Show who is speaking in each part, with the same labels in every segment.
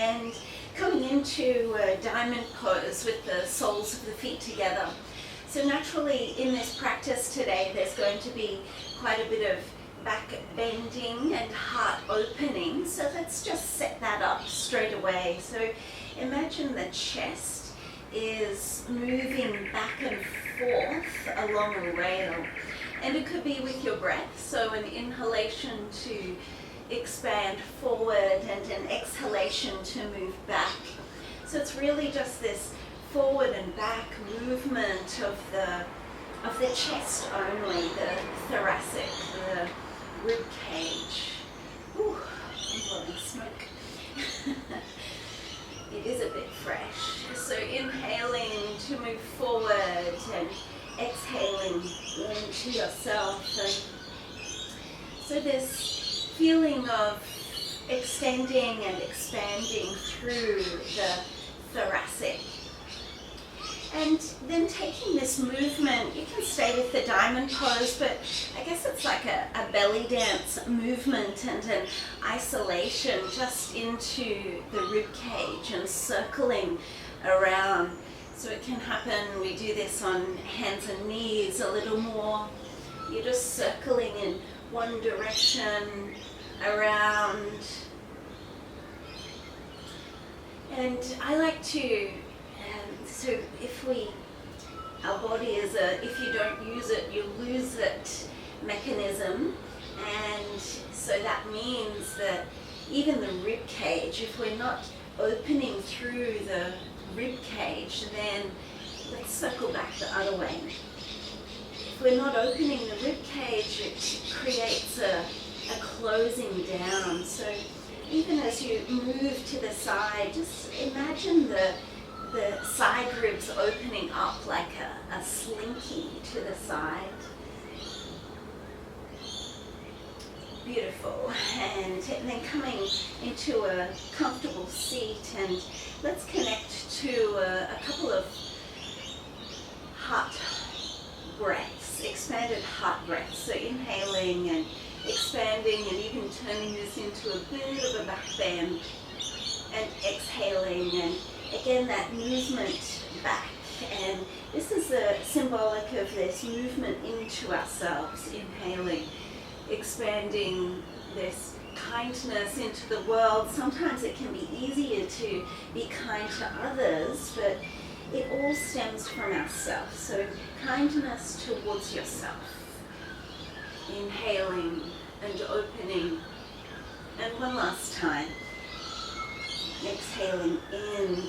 Speaker 1: and coming into a diamond pose with the soles of the feet together. So naturally in this practice today there's going to be quite a bit of back bending and heart opening, so let's just set that up straight away. So imagine the chest is moving back and forth along a rail, and it could be with your breath, so an inhalation to expand forward and an exhalation to move back. So it's really just this forward and back movement of the chest only, the thoracic, the rib cage. Ooh, I'm blowing smoke. It is a bit fresh. So inhaling to move forward and exhaling into yourself. And so this feeling of extending and expanding through the thoracic. And then taking this movement, you can stay with the diamond pose, but I guess it's like a belly dance movement and an isolation just into the rib cage and circling around. So it can happen, we do this on hands and knees a little more. You're just circling in one direction around. And I like to so our body is if you don't use it, you lose it mechanism, and so that means that even the rib cage, if we're not opening through the rib cage, then let's circle back the other way. If we're not opening the rib cage, it creates a closing down. So even as you move to the side, just imagine the side ribs opening up like a slinky to the side. Beautiful. And then coming into a comfortable seat, and let's connect to a couple of heart breaths, expanded heart breaths. So inhaling and expanding and even turning this into a bit of a back bend, and exhaling, and again that movement back. And this is symbolic of this movement into ourselves, inhaling, expanding this kindness into the world. Sometimes it can be easier to be kind to others, but it all stems from ourselves. So kindness towards yourself. Inhaling and opening. And one last time. Exhaling in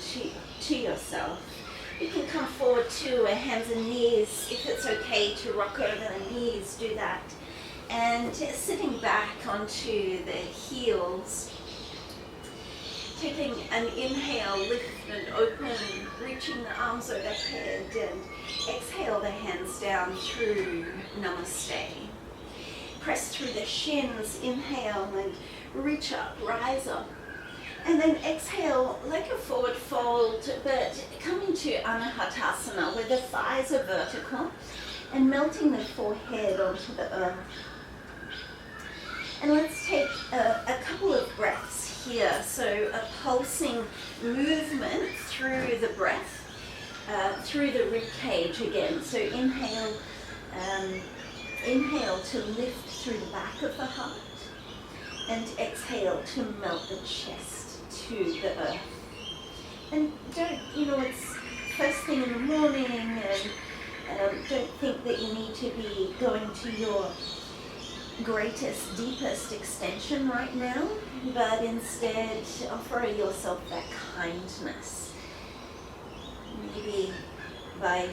Speaker 1: to yourself. You can come forward to hands and knees. If it's okay to rock over the knees, do that. And sitting back onto the heels. Taking an inhale, lift and open, reaching the arms overhead, and exhale the hands down through Namaste. Press through the shins, inhale and reach up, rise up. And then exhale like a forward fold, but coming to Anahatasana where the thighs are vertical and melting the forehead onto the earth. And let's take a couple of breaths here. So a pulsing movement through the breath, through the rib cage again. So inhale to lift through the back of the heart, and exhale to melt the chest to the earth. And don't, it's first thing in the morning, and don't think that you need to be going to your greatest, deepest extension right now, but instead offer yourself that kindness. Maybe by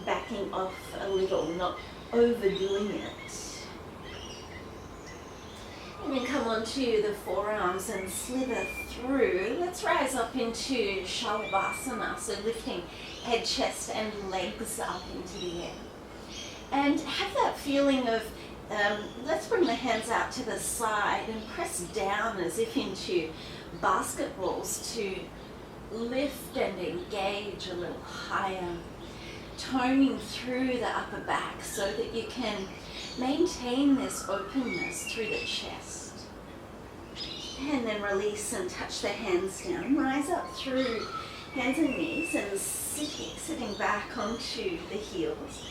Speaker 1: backing off a little, not overdoing it. And then come onto the forearms and slither through. Let's rise up into Shalabhasana, so lifting head, chest and legs up into the air. And have that feeling of, let's bring the hands out to the side and press down as if into basketballs to lift and engage a little higher, toning through the upper back so that you can maintain this openness through the chest. And then release and touch the hands down. Rise up through hands and knees and sitting back onto the heels.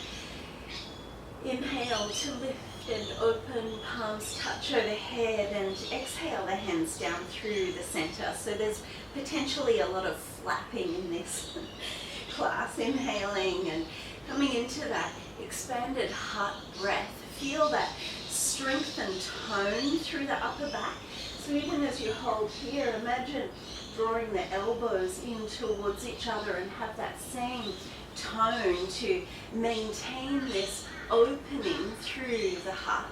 Speaker 1: Inhale to lift and open, palms touch overhead, and exhale the hands down through the center. So there's potentially a lot of flapping in this class. Inhaling and coming into that expanded heart breath. Feel that strength and tone through the upper back. So even as you hold here, imagine drawing the elbows in towards each other and have that same tone to maintain this opening through the heart.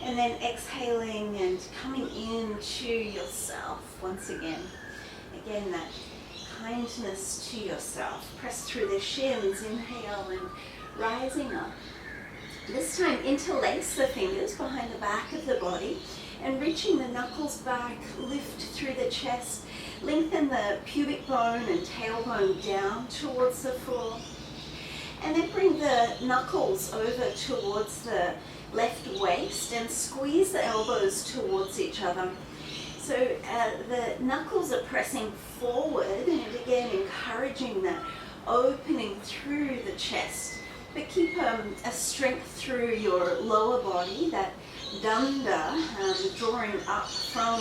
Speaker 1: And then exhaling and coming into yourself once again. Again, that kindness to yourself. Press through the shins, inhale and rising up. This time interlace the fingers behind the back of the body and reaching the knuckles back, lift through the chest, lengthen the pubic bone and tailbone down towards the floor. And then bring the knuckles over towards the left waist and squeeze the elbows towards each other. So the knuckles are pressing forward and again encouraging that opening through the chest. But keep a strength through your lower body, that danda, drawing up from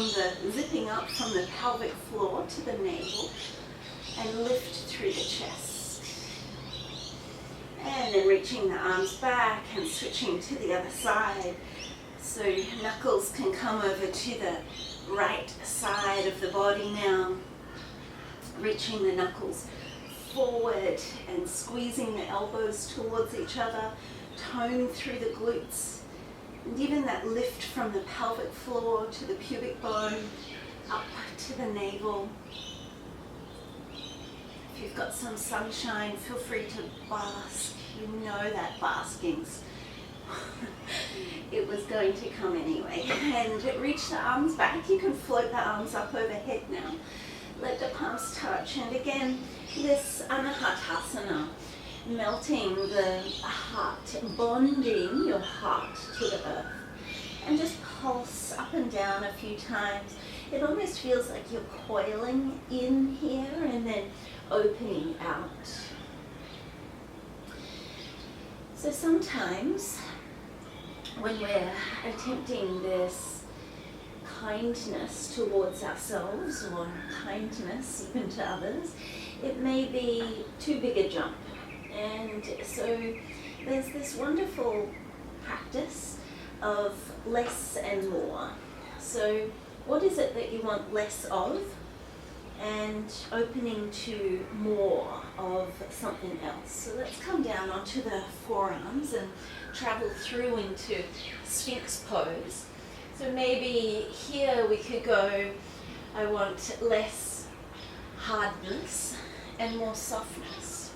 Speaker 1: zipping up from the pelvic floor to the navel, and lift through the chest. And then reaching the arms back and switching to the other side. So knuckles can come over to the right side of the body now. Reaching the knuckles forward and squeezing the elbows towards each other, tone through the glutes, and even that lift from the pelvic floor to the pubic bone, up to the navel. If you've got some sunshine, feel free to bask. You know that basking's it was going to come anyway. And reach the arms back. You can float the arms up overhead now. Let the palms touch, and again, this Anahatasana, melting the heart, bonding your heart to the earth, and just pulse up and down a few times. It almost feels like you're coiling in here and then opening out. So sometimes when we're attempting this kindness towards ourselves or kindness even to others, it may be too big a jump. And so there's this wonderful practice of less and more. So what is it that you want less of, and opening to more of something else? So let's come down onto the forearms and travel through into Sphinx pose. So maybe here we could go, I want less hardness and more softness.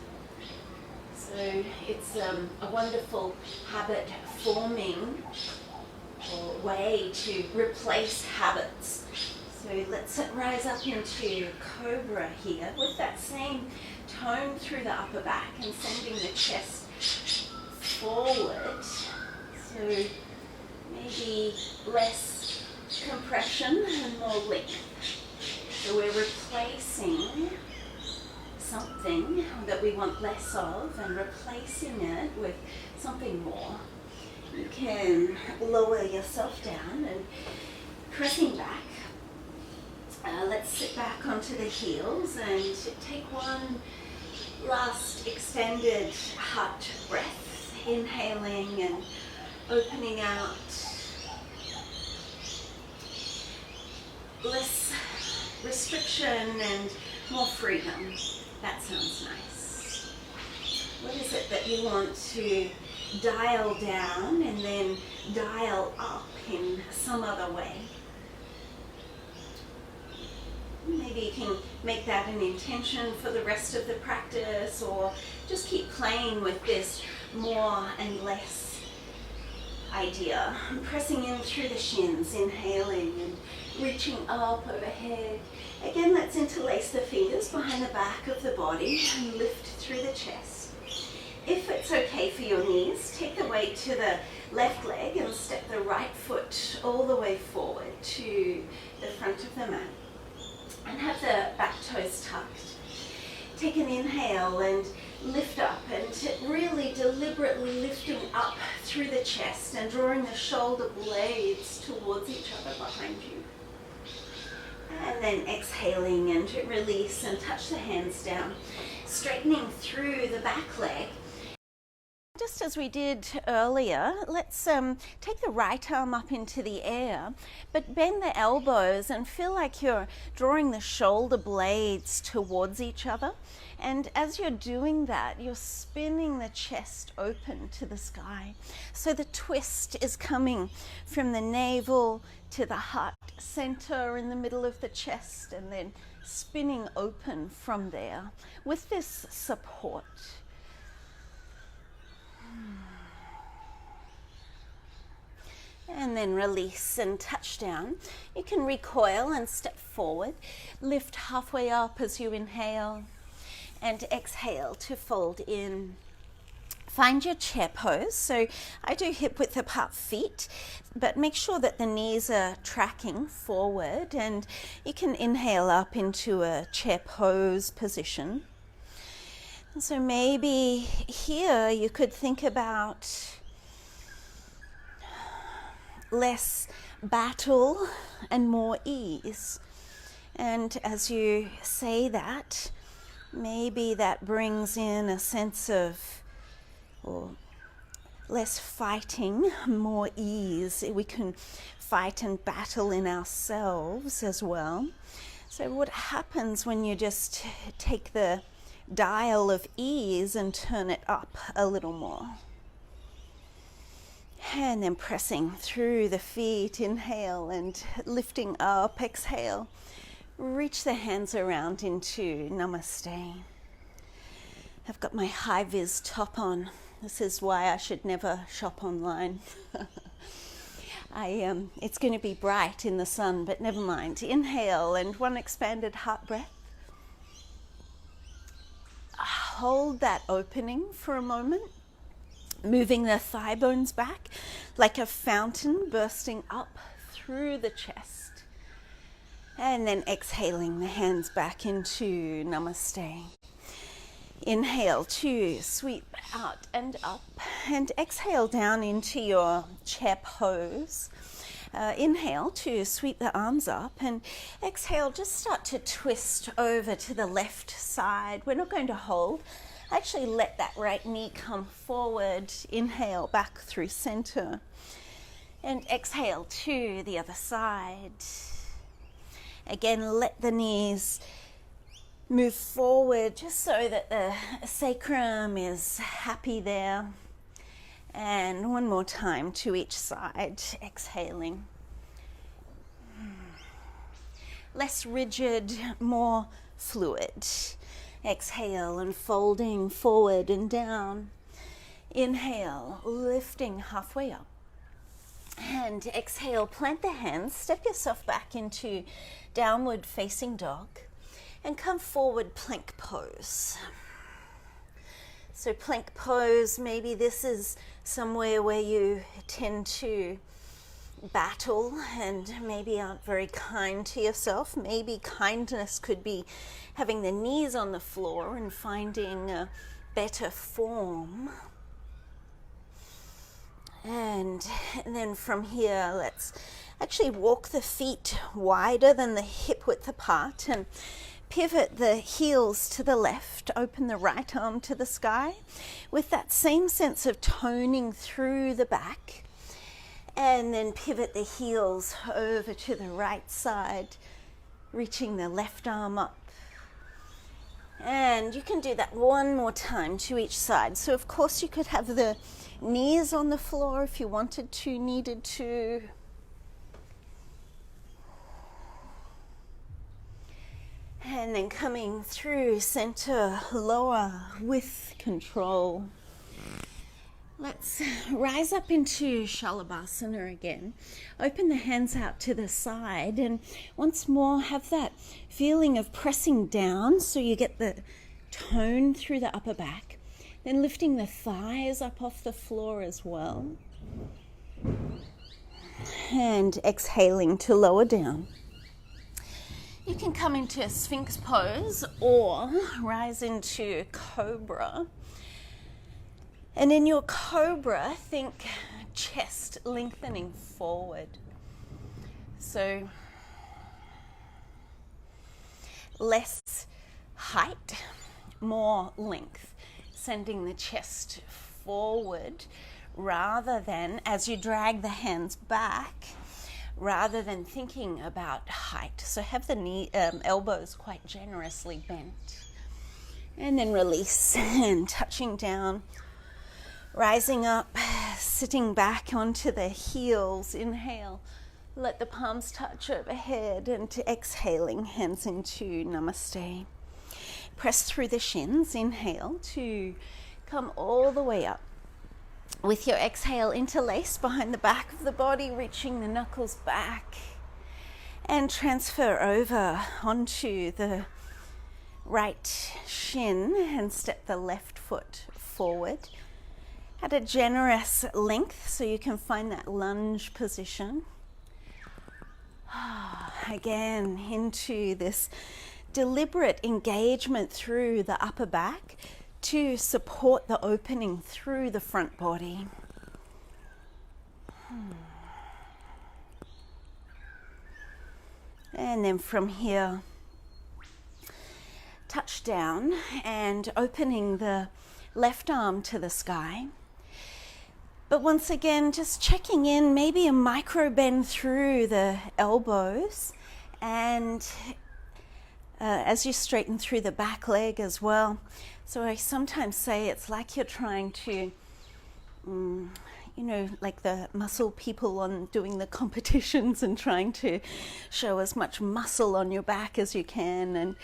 Speaker 1: So it's a wonderful habit forming or way to replace habits. So let's rise up into Cobra here with that same tone through the upper back and sending the chest forward. So maybe less compression and more length. So we're replacing something that we want less of and replacing it with something more. You can lower yourself down and pressing back. Let's sit back onto the heels and take one last extended heart breath, inhaling and opening out. Less restriction and more freedom. That sounds nice. What is it that you want to dial down and then dial up in some other way? Maybe you can make that an intention for the rest of the practice, or just keep playing with this more and less idea. Pressing in through the shins, inhaling and reaching up overhead. Again, let's interlace the fingers behind the back of the body and lift through the chest. If it's okay for your knees, take the weight to the left leg and step the right foot all the way forward to the front of the mat. And have the back toes tucked. Take an inhale and lift up, and really deliberately lifting up through the chest and drawing the shoulder blades towards each other behind you. And then exhaling and release and touch the hands down, straightening through the back leg. Just as we did earlier, let's take the right arm up into the air, but bend the elbows and feel like you're drawing the shoulder blades towards each other. And as you're doing that, you're spinning the chest open to the sky. So the twist is coming from the navel to the heart center in the middle of the chest, and then spinning open from there with this support. And then release and touch down. You can recoil and step forward. Lift halfway up as you inhale, and exhale to fold in. Find your chair pose. So I do hip width apart feet, but make sure that the knees are tracking forward, and you can inhale up into a chair pose position. And so maybe here you could think about less battle and more ease. And as you say that, maybe that brings in a sense of less fighting, more ease. We can fight and battle in ourselves as well. So what happens when you just take the dial of ease and turn it up a little more? And then pressing through the feet, inhale, and lifting up, exhale. Reach the hands around into Namaste. I've got my high-vis top on. This is why I should never shop online. It's going to be bright in the sun, but never mind. Inhale, and one expanded heart breath. Hold that opening for a moment, moving the thigh bones back like a fountain bursting up through the chest. And then exhaling the hands back into Namaste. Inhale to sweep out and up, and exhale down into your chair pose. Inhale to sweep the arms up, and exhale, just start to twist over to the left side. We're not going to hold. Actually let that right knee come forward. Inhale back through center, and exhale to the other side. Again, let the knees move forward just so that the sacrum is happy there. And one more time to each side, exhaling. Less rigid, more fluid. Exhale and folding forward and down. Inhale, lifting halfway up. And exhale, plant the hands, step yourself back into downward facing dog, and come forward plank pose. So plank pose, maybe this is somewhere where you tend to battle and maybe aren't very kind to yourself. Maybe kindness could be having the knees on the floor and finding a better form. And then from here, let's actually walk the feet wider than the hip width apart and pivot the heels to the left, open the right arm to the sky with that same sense of toning through the back, and then pivot the heels over to the right side, reaching the left arm up. And you can do that one more time to each side. So of course you could have the knees on the floor if you wanted to, needed to. And then coming through center, lower with control. Let's rise up into Shalabhasana again. Open the hands out to the side, and once more have that feeling of pressing down so you get the tone through the upper back. Then lifting the thighs up off the floor as well. And exhaling to lower down. You can come into a Sphinx pose or rise into Cobra. And in your Cobra, think chest lengthening forward. So less height, more length, sending the chest forward rather than, as you drag the hands back, rather than thinking about height. So have the elbows quite generously bent. And then release and touching down, rising up, sitting back onto the heels. Inhale, let the palms touch overhead, and exhaling, hands into Namaste. Press through the shins. Inhale to come all the way up. With your exhale, interlace behind the back of the body, reaching the knuckles back, and transfer over onto the right shin and step the left foot forward at a generous length so you can find that lunge position. Again, into this deliberate engagement through the upper back to support the opening through the front body. And then from here, touch down and opening the left arm to the sky. But once again, just checking in, maybe a micro bend through the elbows, and as you straighten through the back leg as well. So I sometimes say it's like you're trying to, like the muscle people on doing the competitions and trying to show as much muscle on your back as you can. And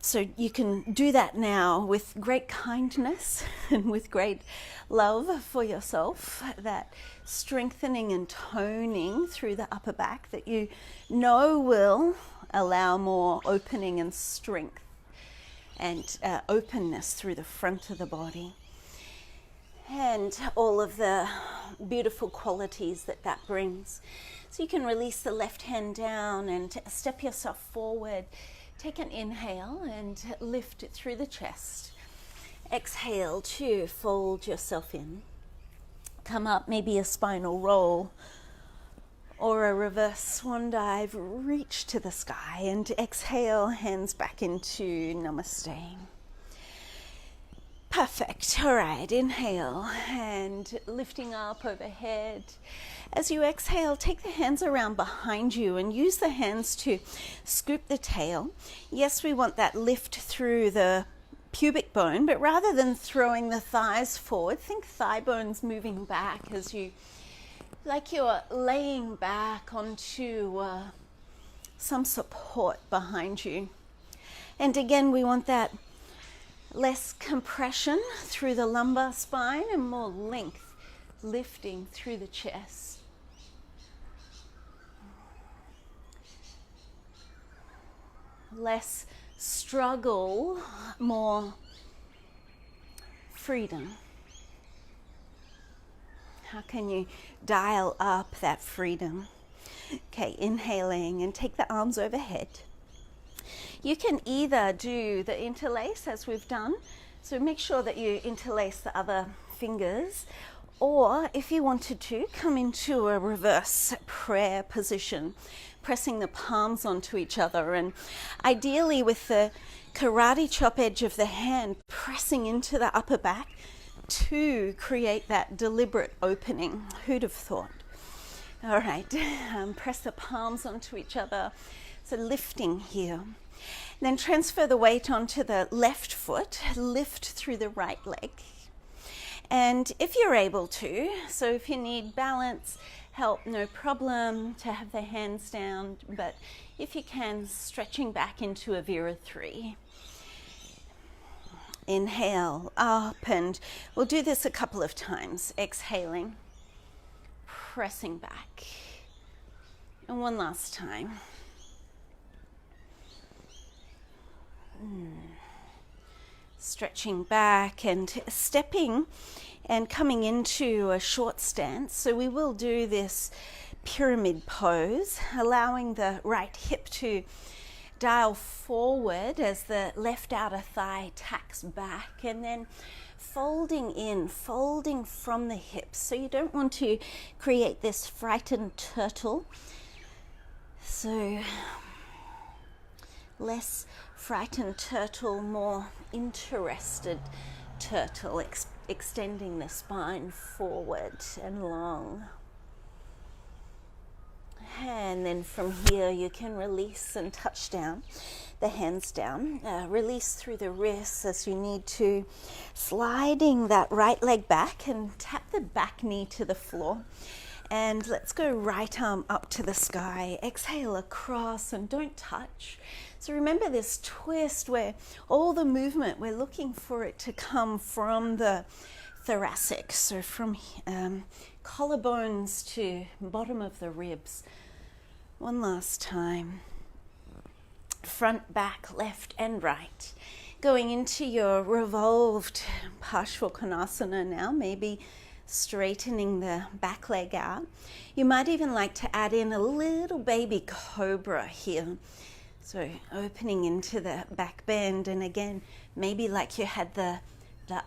Speaker 1: so you can do that now with great kindness and with great love for yourself, that strengthening and toning through the upper back that you know will allow more opening and strength and openness through the front of the body. And all of the beautiful qualities that that brings. So you can release the left hand down and step yourself forward. Take an inhale and lift it through the chest. Exhale to fold yourself in. Come up, maybe a spinal roll or a reverse swan dive. Reach to the sky and exhale, hands back into Namaste. Perfect. All right, inhale and lifting up overhead. As you exhale, take the hands around behind you and use the hands to scoop the tail. Yes, we want that lift through the pubic bone, but rather than throwing the thighs forward, think thigh bones moving back as you, like you're laying back onto some support behind you. And again, we want that less compression through the lumbar spine and more length lifting through the chest. Less struggle, more freedom. How can you dial up that freedom? Okay, inhaling and take the arms overhead. You can either do the interlace as we've done, so make sure that you interlace the other fingers, or if you wanted to, come into a reverse prayer position, pressing the palms onto each other, and ideally with the karate chop edge of the hand pressing into the upper back to create that deliberate opening. Who'd have thought? All right, press the palms onto each other, so lifting here. Then transfer the weight onto the left foot, lift through the right leg. And if you're able to, so if you need balance, help, no problem to have the hands down, but if you can, stretching back into a Vira 3. Inhale up, and we'll do this a couple of times. Exhaling, pressing back. And one last time. Stretching back and stepping and coming into a short stance. So we will do this pyramid pose, allowing the right hip to dial forward as the left outer thigh tacks back, and then folding in, folding from the hips. So you don't want to create this frightened turtle. So less frightened turtle, more interested turtle, extending the spine forward and long. And then from here you can release and touch down, the hands down. Release through the wrists as you need to, sliding that right leg back and tap the back knee to the floor. And let's go right arm up to the sky. Exhale across and don't touch. So remember this twist where all the movement, we're looking for it to come from the thoracic, so from collarbones to bottom of the ribs. One last time. Front, back, left and right. Going into your revolved Parshvakonasana now, maybe straightening the back leg out. You might even like to add in a little baby cobra here. So opening into the back bend, and again, maybe like you had the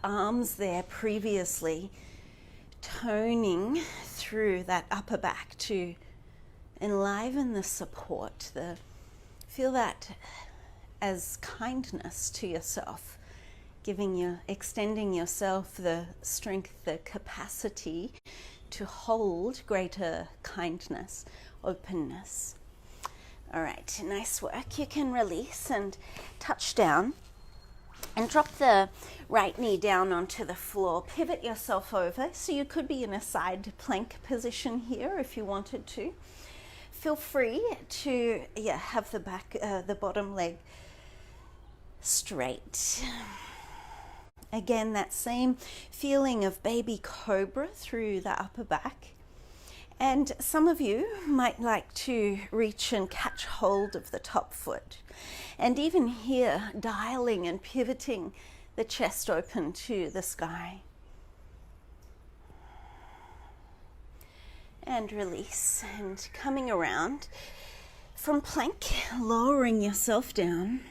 Speaker 1: arms there previously, toning through that upper back to enliven the support. Feel that as kindness to yourself, extending yourself the strength, the capacity to hold greater kindness, openness. All right, nice work. You can release and touch down and drop the right knee down onto the floor. Pivot yourself over. So you could be in a side plank position here if you wanted to. Feel free to have the bottom leg straight. Again, that same feeling of baby cobra through the upper back. And some of you might like to reach and catch hold of the top foot. And even here, dialing and pivoting the chest open to the sky. And release, and coming around from plank, lowering yourself down.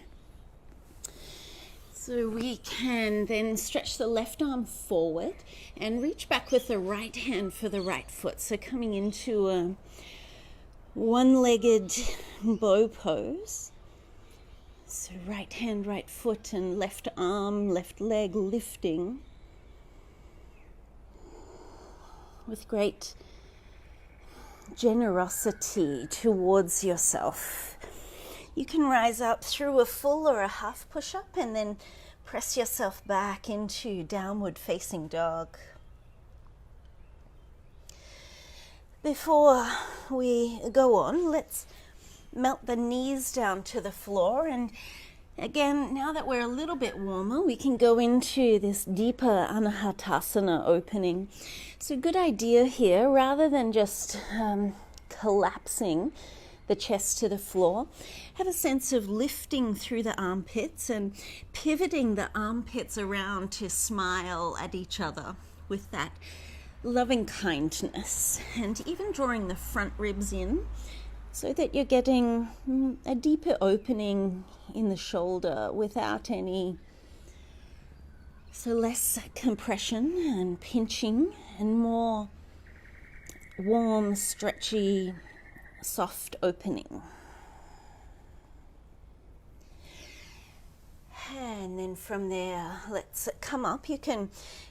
Speaker 1: So we can then stretch the left arm forward and reach back with the right hand for the right foot. So coming into a one-legged bow pose. So right hand, right foot, and left arm, left leg lifting with great generosity towards yourself. You can rise up through a full or a half push-up and then press yourself back into downward facing dog. Before we go on, let's melt the knees down to the floor. And again, now that we're a little bit warmer, we can go into this deeper Anahatasana opening. So good idea here, rather than just collapsing the chest to the floor, have a sense of lifting through the armpits and pivoting the armpits around to smile at each other with that loving kindness, and even drawing the front ribs in so that you're getting a deeper opening in the shoulder without any, so less compression and pinching and more warm, stretchy, soft opening. And then from there, let's come up. You can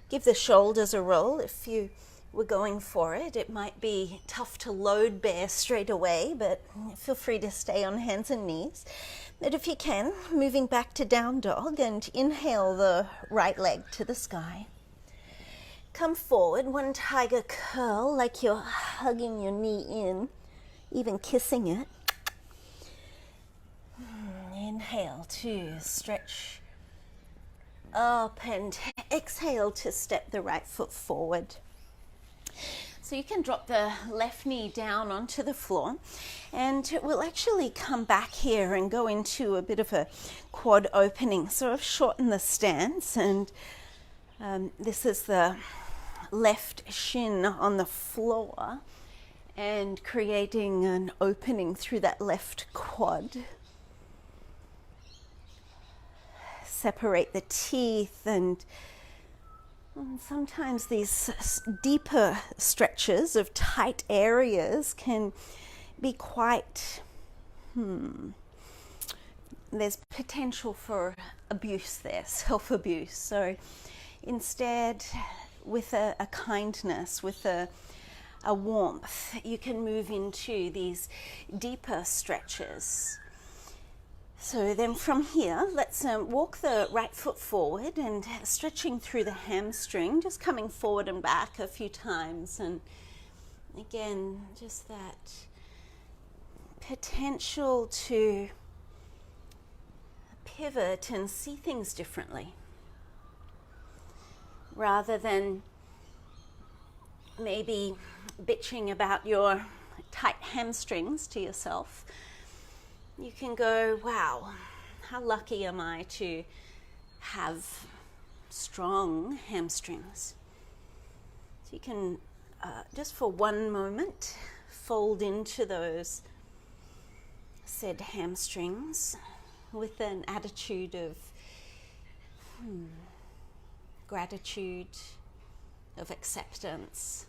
Speaker 1: give the shoulders a roll if you were going for it. It might be tough to load bear straight away, but feel free to stay on hands and knees. But if you can, moving back to down dog, and inhale the right leg to the sky. Come forward, one tiger curl, like you're hugging your knee in, even kissing it. Inhale to stretch up, and exhale to step the right foot forward. So you can drop the left knee down onto the floor, and we'll actually come back here and go into a bit of a quad opening. So I've shortened the stance, and this is the left shin on the floor and creating an opening through that left quad. Separate the teeth, and sometimes these deeper stretches of tight areas can be quite, there's potential for abuse there, self-abuse. So instead, with a kindness, with a warmth, you can move into these deeper stretches. So then from here, let's walk the right foot forward and stretching through the hamstring, just coming forward and back a few times. And again, just that potential to pivot and see things differently, rather than maybe bitching about your tight hamstrings to yourself. You can go, wow, how lucky am I to have strong hamstrings. So you can, just for one moment, fold into those said hamstrings with an attitude of gratitude, of acceptance.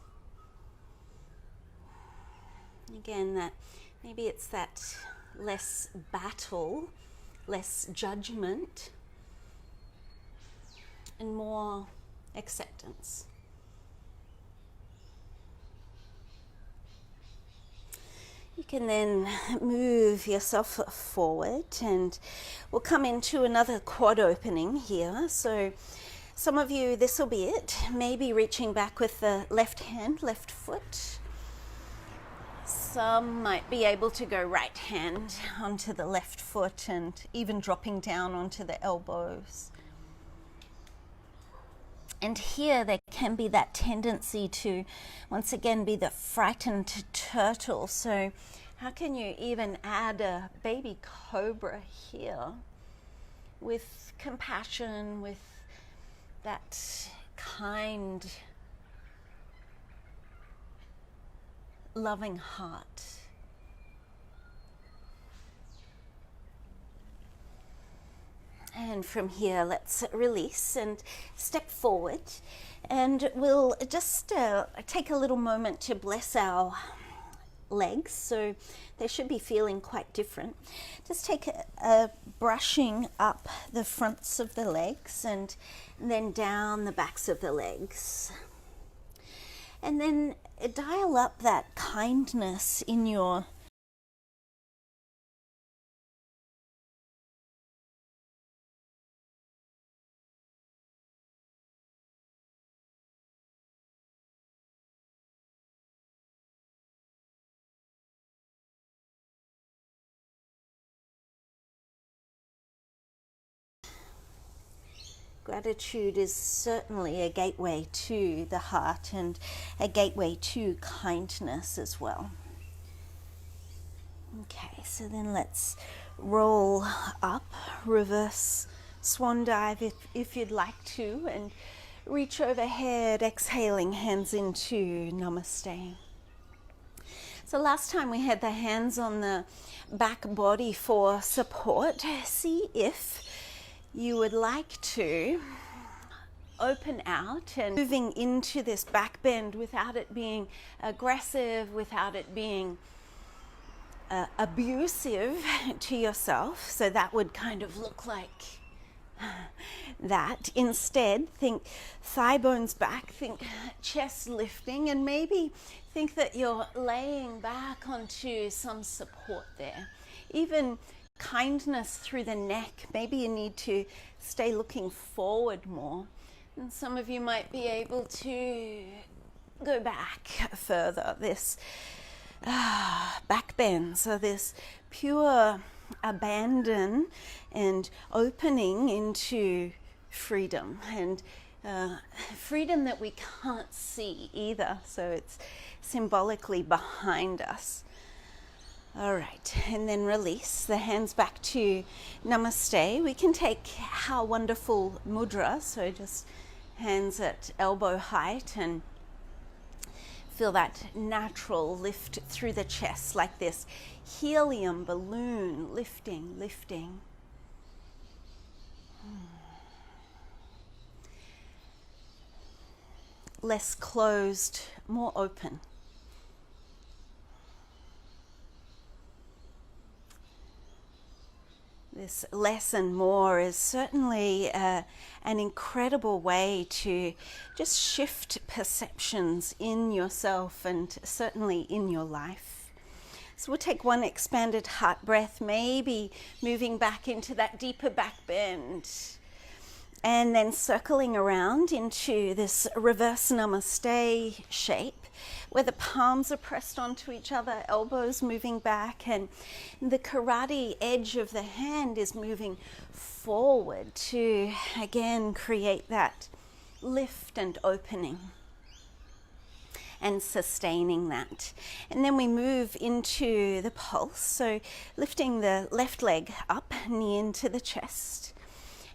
Speaker 1: Again, that maybe it's that less battle, less judgment, and more acceptance. You can then move yourself forward, and we'll come into another quad opening here. So some of you, this will be it, maybe reaching back with the left hand, left foot. Some might be able to go right hand onto the left foot and even dropping down onto the elbows. And here there can be that tendency to, once again, be the frightened turtle. So how can you even add a baby cobra here with compassion, with that kind, loving heart? And from here, let's release and step forward, and we'll just take a little moment to bless our legs. So they should be feeling quite different. Just take a brushing up the fronts of the legs and then down the backs of the legs. And then dial up that kindness in your gratitude is certainly a gateway to the heart and a gateway to kindness as well. Okay, so then let's roll up, reverse swan dive if you'd like to, and reach overhead, exhaling, hands into namaste. So last time we had the hands on the back body for support. See if you would like to open out and moving into this back bend without it being aggressive, without it being abusive to yourself. So that would kind of look like that. Instead, think thigh bones back, think chest lifting, and maybe think that you're laying back onto some support there. Even kindness through the neck. Maybe you need to stay looking forward more. And some of you might be able to go back further. This back bend, so this pure abandon and opening into freedom and freedom that we can't see either, so it's symbolically behind us. All right, and then release the hands back to Namaste. We can take our wonderful mudra, so just hands at elbow height, and feel that natural lift through the chest, like this helium balloon, lifting, lifting. Less closed, more open. This less and more is certainly an incredible way to just shift perceptions in yourself and certainly in your life. So we'll take one expanded heart breath, maybe moving back into that deeper back bend. And then circling around into this reverse namaste shape, where the palms are pressed onto each other, elbows moving back, and the karate edge of the hand is moving forward to, again, create that lift and opening and sustaining that. And then we move into the pulse, so lifting the left leg up, knee into the chest,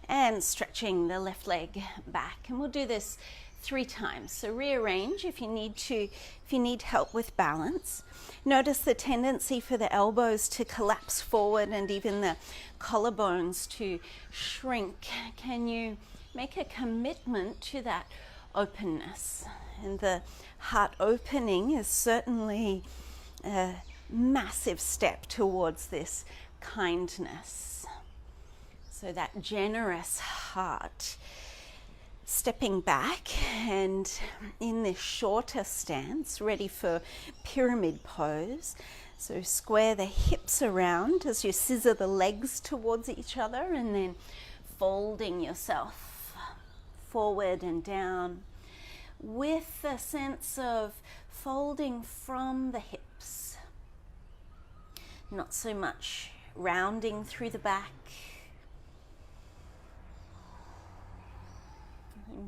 Speaker 1: and stretching the left leg back. And we'll do this 3 times. So rearrange if you need help with balance. Notice the tendency for the elbows to collapse forward and even the collarbones to shrink. Can you make a commitment to that openness? And the heart opening is certainly a massive step towards this kindness. So that generous heart, stepping back and in this shorter stance, ready for pyramid pose. So square the hips around as you scissor the legs towards each other, and then folding yourself forward and down with a sense of folding from the hips. Not so much rounding through the back.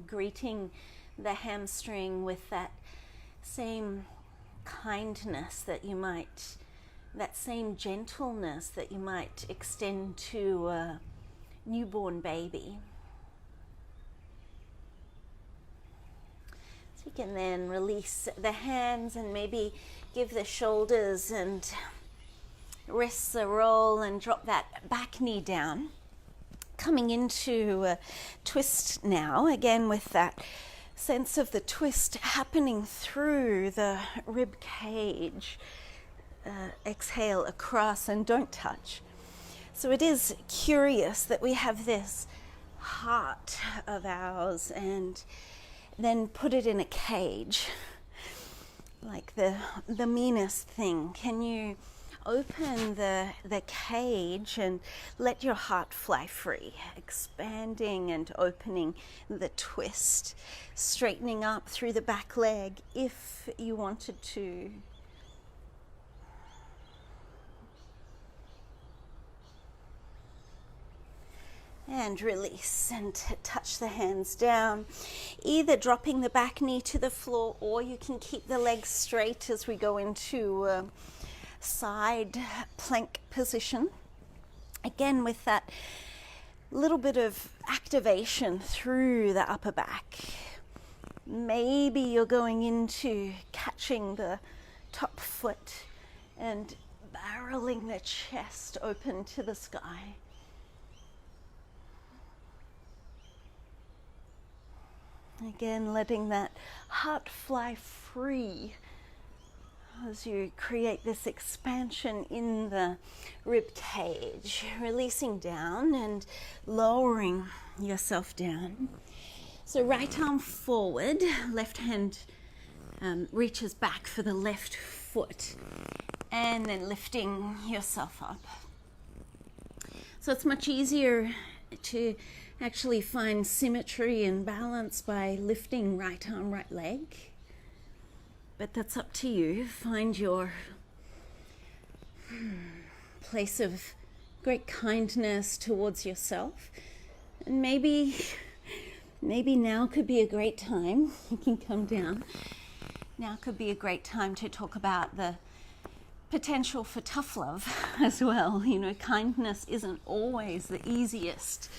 Speaker 1: Greeting the hamstring with that same kindness that same gentleness that you might extend to a newborn baby. So you can then release the hands and maybe give the shoulders and wrists a roll and drop that back knee down. Coming into a twist now, again with that sense of the twist happening through the rib cage. Exhale across and don't touch. So it is curious that we have this heart of ours and then put it in a cage, like the meanest thing. Can you open the cage and let your heart fly free, expanding and opening the twist, straightening up through the back leg if you wanted to. And release and touch the hands down, either dropping the back knee to the floor, or you can keep the legs straight as we go into side plank position. Again, with that little bit of activation through the upper back. Maybe you're going into catching the top foot and barreling the chest open to the sky. Again, letting that heart fly free as you create this expansion in the rib cage, releasing down and lowering yourself down. So right arm forward, left hand reaches back for the left foot, and then lifting yourself up. So it's much easier to actually find symmetry and balance by lifting right arm, right leg. But that's up to you. Find your place of great kindness towards yourself. And maybe maybe now could be a great time, you can come down, now could be a great time to talk about the potential for tough love as well. You know, kindness isn't always the easiest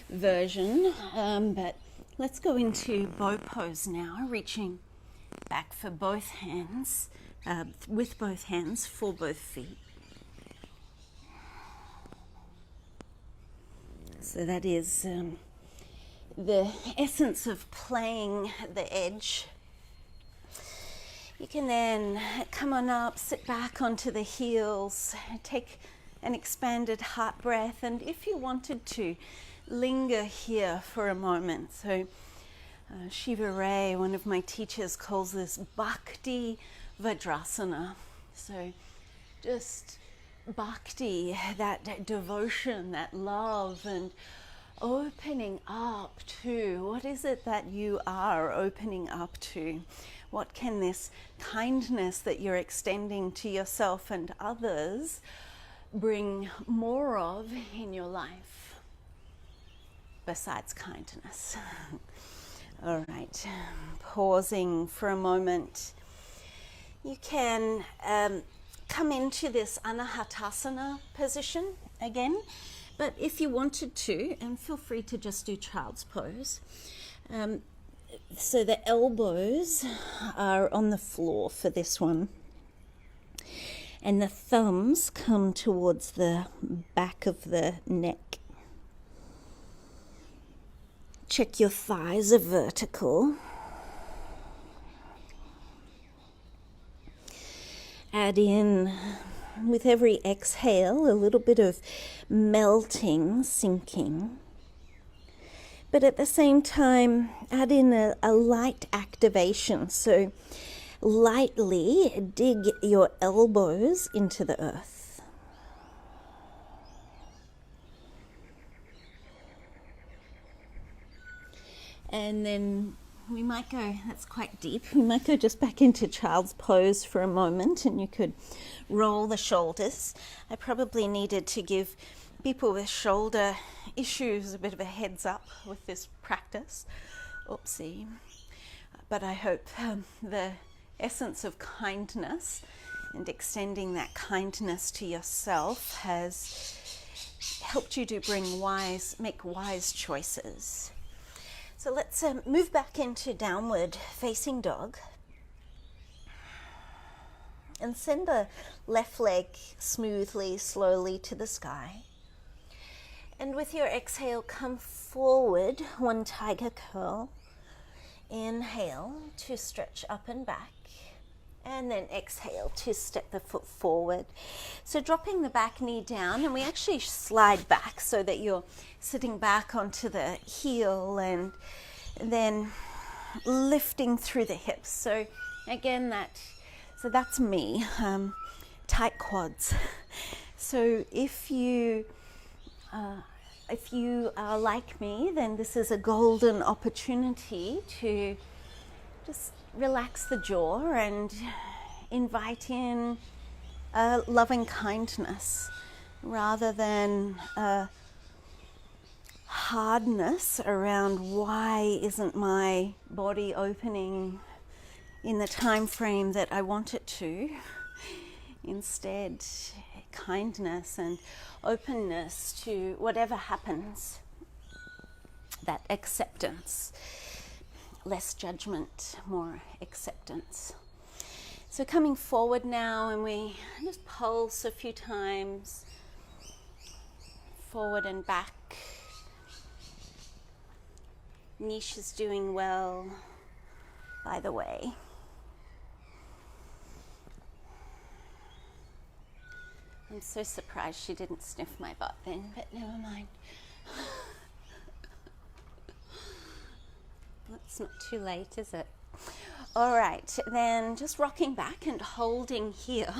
Speaker 1: version, but let's go into bow pose now, reaching back for both hands, with both hands for both feet. So that is the essence of playing the edge. You can then come on up, sit back onto the heels, take an expanded heart breath, and if you wanted to, linger here for a moment. So Shiva Ray, one of my teachers, calls this Bhakti Vajrasana. So just bhakti, that devotion, that love, and opening up to what is it that you are opening up to? What can this kindness that you're extending to yourself and others bring more of in your life besides kindness? All right, pausing for a moment. You can come into this Anahatasana position again, but if you wanted to, and feel free to just do child's pose. So the elbows are on the floor for this one, and the thumbs come towards the back of the neck. Check your thighs are vertical. Add in, with every exhale, a little bit of melting, sinking. But at the same time, add in a light activation. So lightly dig your elbows into the earth. And then we might go, that's quite deep, we might go just back into child's pose for a moment, and you could roll the shoulders. I probably needed to give people with shoulder issues a bit of a heads up with this practice. Oopsie. But I hope the essence of kindness and extending that kindness to yourself has helped you to make wise choices. So let's move back into downward facing dog. And send the left leg smoothly, slowly to the sky. And with your exhale, come forward, one tiger curl. Inhale to stretch up and back. And then exhale to step the foot forward. So dropping the back knee down, and we actually slide back so that you're sitting back onto the heel, and then lifting through the hips. So again, that's me, tight quads. So if you are like me, then this is a golden opportunity to just relax the jaw and invite in loving kindness rather than hardness around why isn't my body opening in the time frame that I want it to. Instead, kindness and openness to whatever happens, that acceptance, less judgment, more acceptance. So coming forward now, and we just pulse a few times, forward and back. Niche is doing well, by the way. I'm so surprised she didn't sniff my butt then, but never mind. It's not too late, is it? All right, then just rocking back and holding here.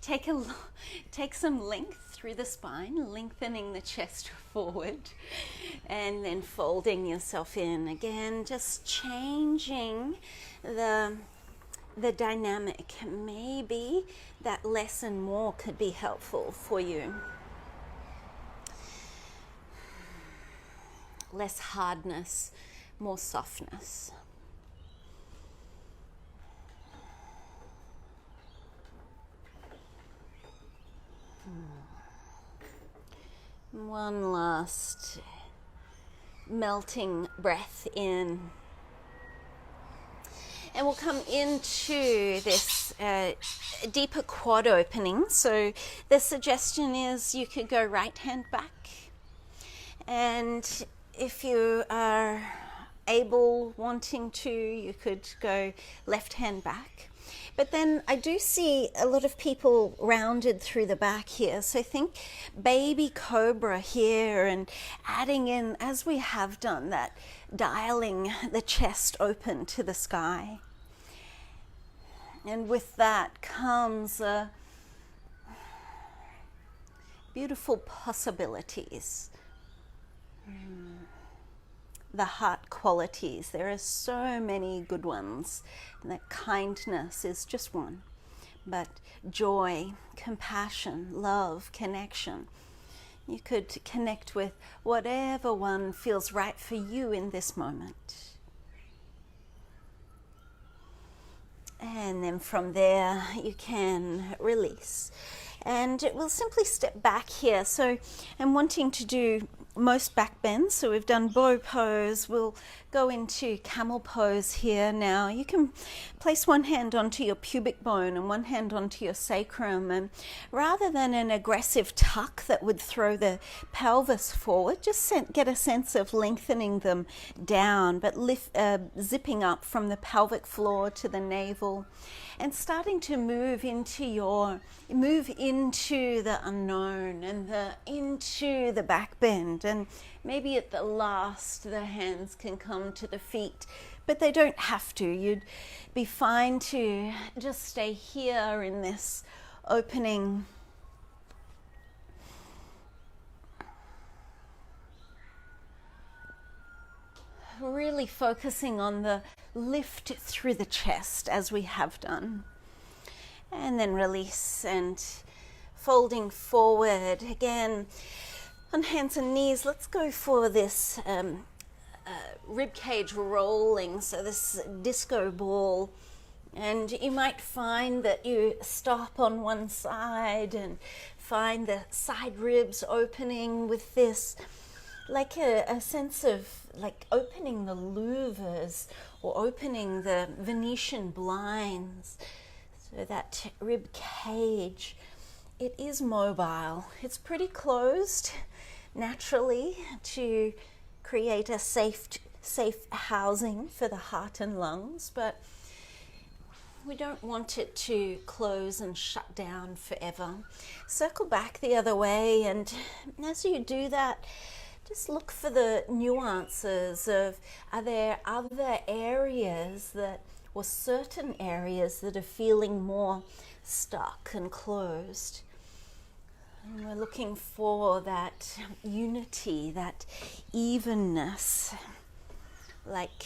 Speaker 1: Take some length through the spine, lengthening the chest forward, and then folding yourself in again, just changing the dynamic. Maybe that less and more could be helpful for you. less hardness, more softness. One last melting breath in. And we'll come into this deeper quad opening. So the suggestion is you could go right hand back. And if you are able, wanting to, you could go left hand back. But then I do see a lot of people rounded through the back here. So think baby cobra here, and adding in, as we have done, that dialing the chest open to the sky. And with that comes beautiful possibilities. The heart qualities. There are so many good ones. And that kindness is just one. But joy, compassion, love, connection. You could connect with whatever one feels right for you in this moment. And then from there you can release. And we'll simply step back here. So I'm wanting to do most back bends. So we've done bow pose. We'll go into camel pose here now. You can place one hand onto your pubic bone and one hand onto your sacrum. And rather than an aggressive tuck that would throw the pelvis forward, just get a sense of lengthening them down, but zipping up from the pelvic floor to the navel. And starting to move into the unknown and into the back bend. And maybe at the last, the hands can come to the feet, but they don't have to. You'd be fine to just stay here in this opening. Really focusing on the lift through the chest as we have done. And then release and folding forward. Again, on hands and knees, let's go for this rib cage rolling, so this disco ball. And you might find that you stop on one side and find the side ribs opening with this, like a sense of like opening the louvers or opening the Venetian blinds. So that rib cage, it is mobile. It's pretty closed naturally to create a safe housing for the heart and lungs, but we don't want it to close and shut down forever. Circle back the other way, and as you do that, just look for the nuances of, are there other areas or certain areas that are feeling more stuck and closed? And we're looking for that unity, that evenness, like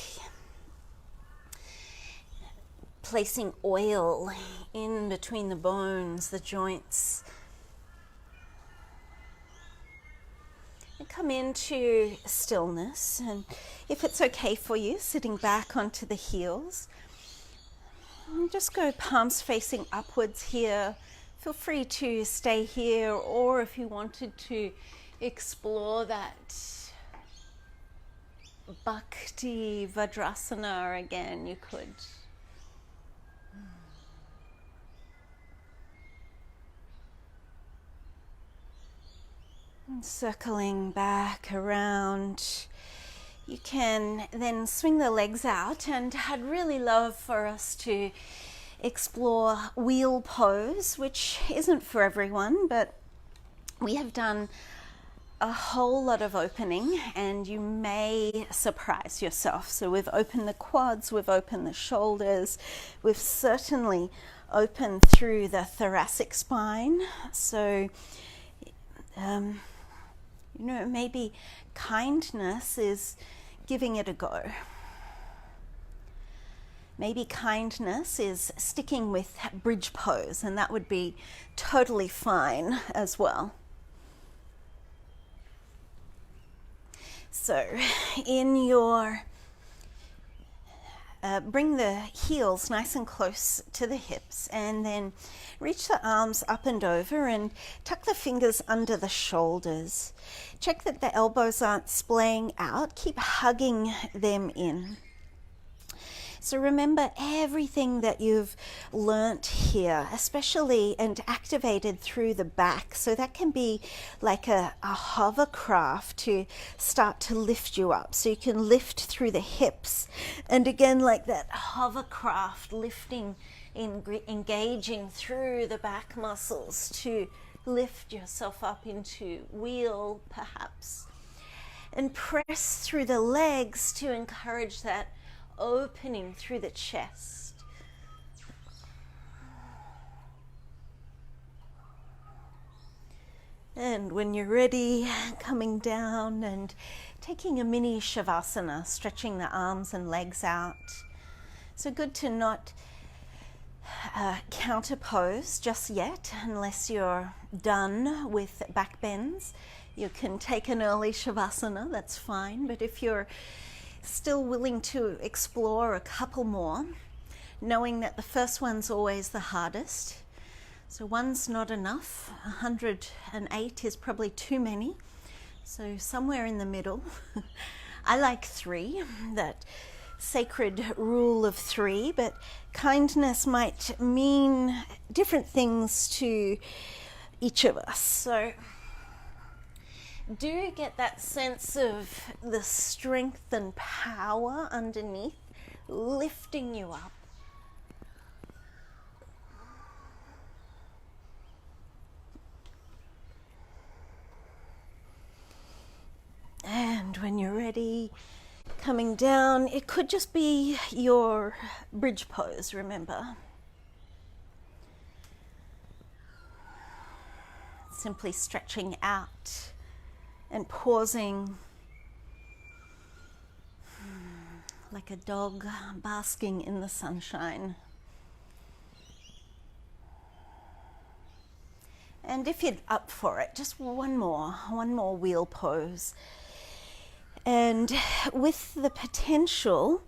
Speaker 1: placing oil in between the bones, the joints. And come into stillness, and if it's okay for you, sitting back onto the heels. And just go palms facing upwards here. Feel free to stay here, or if you wanted to explore that Bhakti Vajrasana again, you could. And circling back around, you can then swing the legs out, and I'd really love for us to explore wheel pose, which isn't for everyone, but we have done a whole lot of opening and you may surprise yourself. So we've opened the quads, we've opened the shoulders, we've certainly opened through the thoracic spine. So maybe kindness is giving it a go. Maybe kindness is sticking with bridge pose, and that would be totally fine as well. So in your bring the heels nice and close to the hips, and then reach the arms up and over and tuck the fingers under the shoulders. Check that the elbows aren't splaying out. Keep hugging them in. So remember everything that you've learnt here, especially and activated through the back. So that can be like a hovercraft to start to lift you up. So you can lift through the hips. And again, like that hovercraft, lifting, engaging through the back muscles to lift yourself up into wheel, perhaps. And press through the legs to encourage that opening through the chest. And when you're ready, coming down and taking a mini Shavasana, stretching the arms and legs out. So good to not counter pose just yet, unless you're done with back bends. You can take an early Shavasana, that's fine, but if you're still willing to explore a couple more, knowing that the first one's always the hardest. So one's not enough. 108 is probably too many. So somewhere in the middle. I like 3, that sacred rule of 3, but kindness might mean different things to each of us. So do get that sense of the strength and power underneath, lifting you up. And when you're ready, coming down, it could just be your bridge pose, remember. Simply stretching out and pausing like a dog basking in the sunshine. And if you're up for it, just one more wheel pose. And with the potential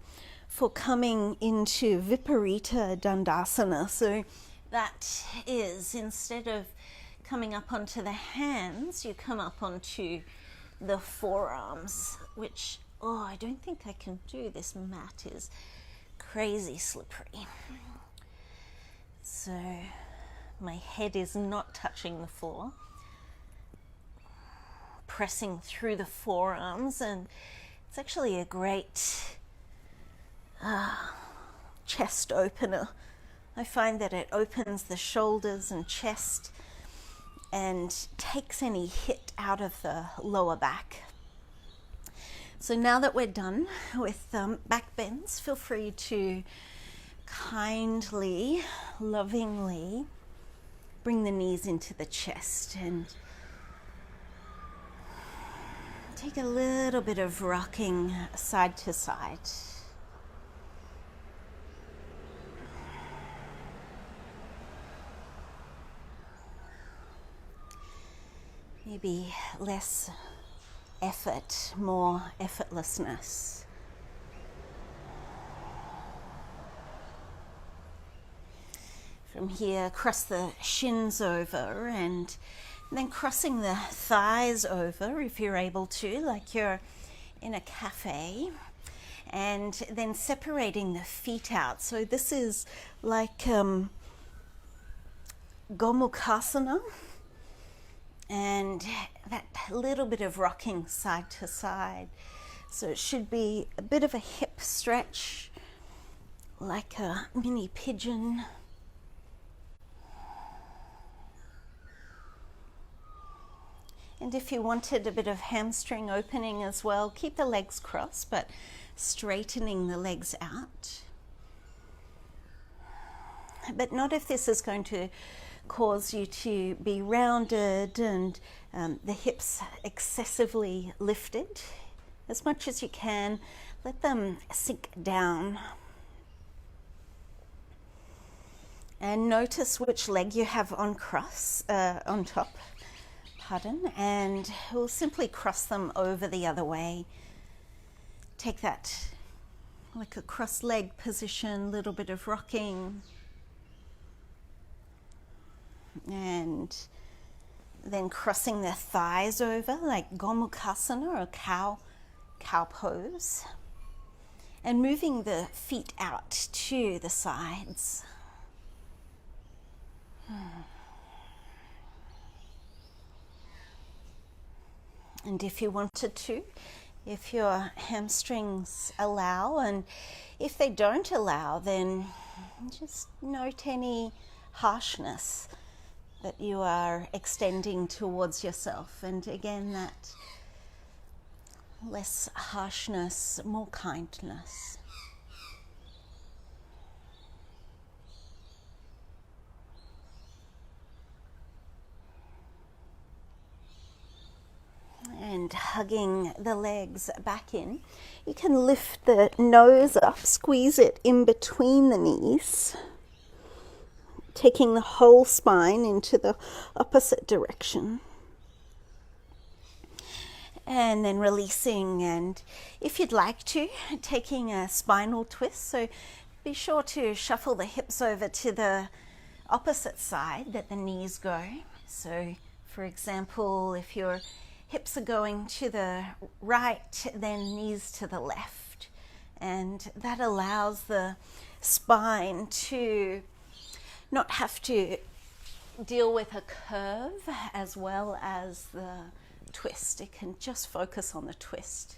Speaker 1: for coming into Viparita Dandasana. So that is, instead of coming up onto the hands, you come up onto the forearms, which, I don't think I can do. This mat is crazy slippery. So my head is not touching the floor. Pressing through the forearms, and it's actually a great chest opener. I find that it opens the shoulders and chest and takes any hit out of the lower back. So now that we're done with back bends, feel free to kindly, lovingly bring the knees into the chest and take a little bit of rocking side to side. Maybe less effort, more effortlessness. From here, cross the shins over and then crossing the thighs over if you're able to, like you're in a cafe, and then separating the feet out. So this is like Gomukhasana, and that little bit of rocking side to side. So it should be a bit of a hip stretch, like a mini pigeon. And if you wanted a bit of hamstring opening as well, keep the legs crossed, but straightening the legs out. But not if this is going to cause you to be rounded and the hips excessively lifted. As much as you can, let them sink down. And notice which leg you have on top. pardon, and we'll simply cross them over the other way. Take that like a cross-leg position, little bit of rocking, and then crossing the thighs over like Gomukhasana or cow pose, and moving the feet out to the sides. And if you wanted to, if your hamstrings allow, and if they don't allow, then just note any harshness that you are extending towards yourself. And again, that less harshness, more kindness. And hugging the legs back in. You can lift the nose up, squeeze it in between the knees, taking the whole spine into the opposite direction. And then releasing, and if you'd like to, taking a spinal twist. So be sure to shuffle the hips over to the opposite side that the knees go. So for example, if your hips are going to the right, then knees to the left. And that allows the spine to not have to deal with a curve as well as the twist. It can just focus on the twist.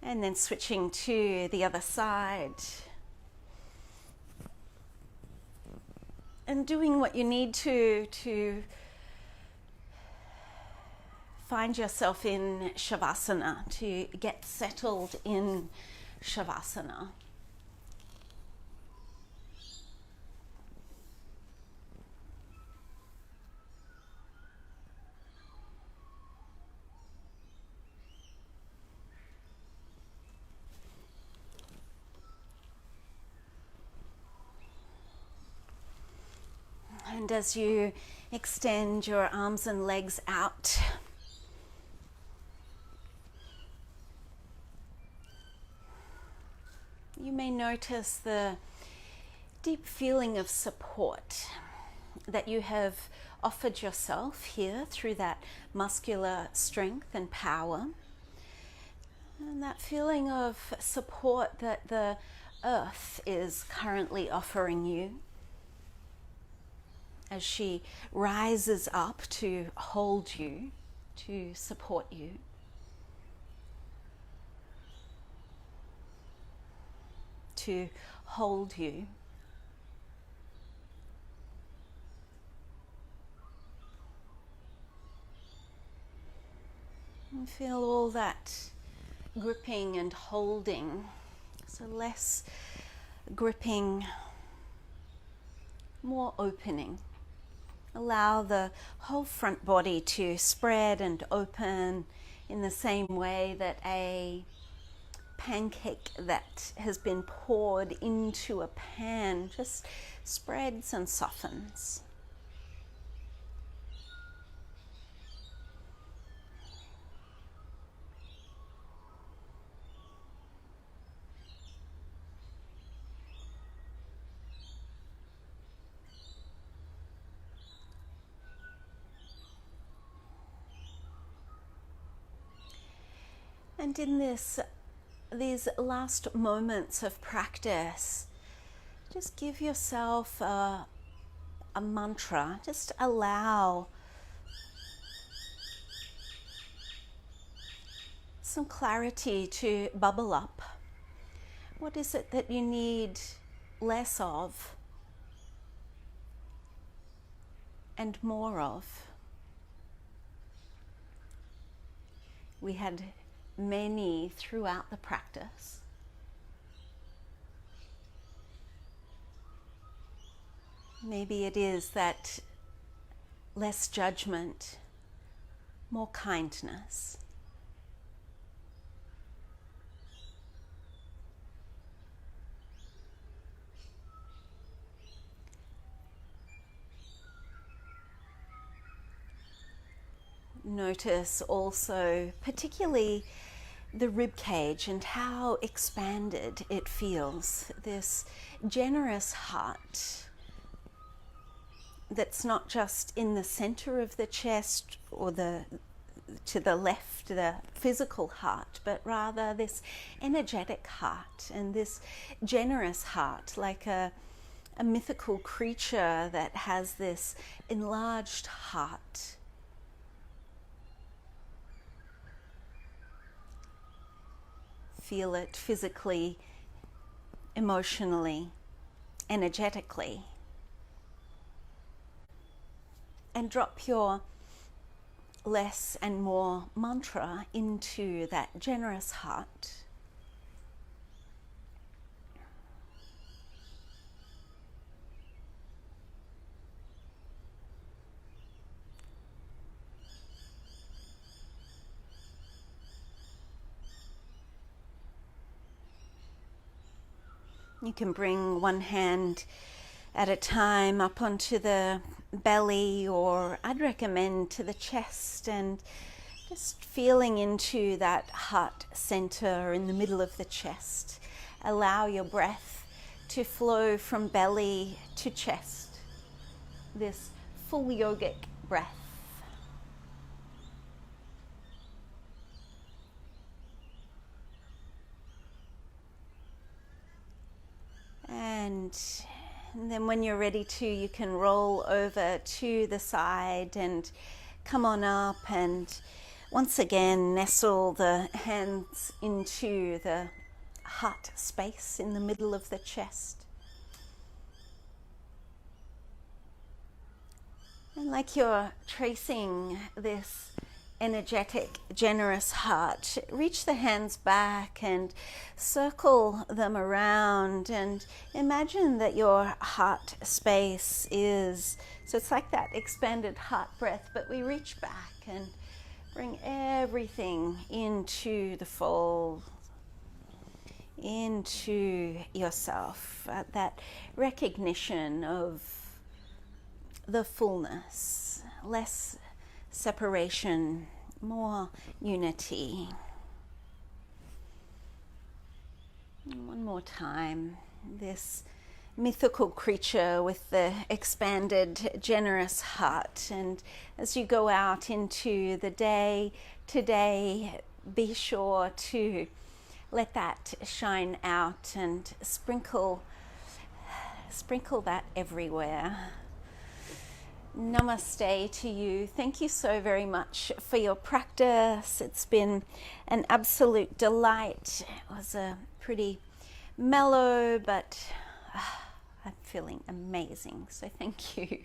Speaker 1: And then switching to the other side. And doing what you need to find yourself in Shavasana, to get settled in Shavasana. And as you extend your arms and legs out, you may notice the deep feeling of support that you have offered yourself here through that muscular strength and power. And that feeling of support that the earth is currently offering you as she rises up to hold you, to support you. To hold you. And feel all that gripping and holding. So less gripping, more opening. Allow the whole front body to spread and open in the same way that a pancake that has been poured into a pan just spreads and softens. And in these last moments of practice, just give yourself a mantra. Just allow some clarity to bubble up. What is it that you need less of and more of? We had many throughout the practice. Maybe it is that less judgment, more kindness. Notice also particularly the rib cage and how expanded it feels. This generous heart that's not just in the center of the chest or to the left, the physical heart, but rather this energetic heart and this generous heart, like a mythical creature that has this enlarged heart. Feel it physically, emotionally, energetically. And drop your less and more mantra into that generous heart. You can bring one hand at a time up onto the belly, or I'd recommend to the chest, and just feeling into that heart center in the middle of the chest. Allow your breath to flow from belly to chest, this full yogic breath. And then when you're ready to, you can roll over to the side and come on up, and once again nestle the hands into the heart space in the middle of the chest. And like you're tracing this energetic, generous heart, reach the hands back and circle them around, and imagine that your heart space is, so it's like that expanded heart breath, but we reach back and bring everything into the fold, into yourself, that recognition of the fullness, less separation, more unity. And one more time, this mythical creature with the expanded, generous heart. And as you go out into the day today, be sure to let that shine out and sprinkle that everywhere. Namaste to you. Thank you so very much for your practice. It's been an absolute delight. It was a pretty mellow, but I'm feeling amazing. So thank you.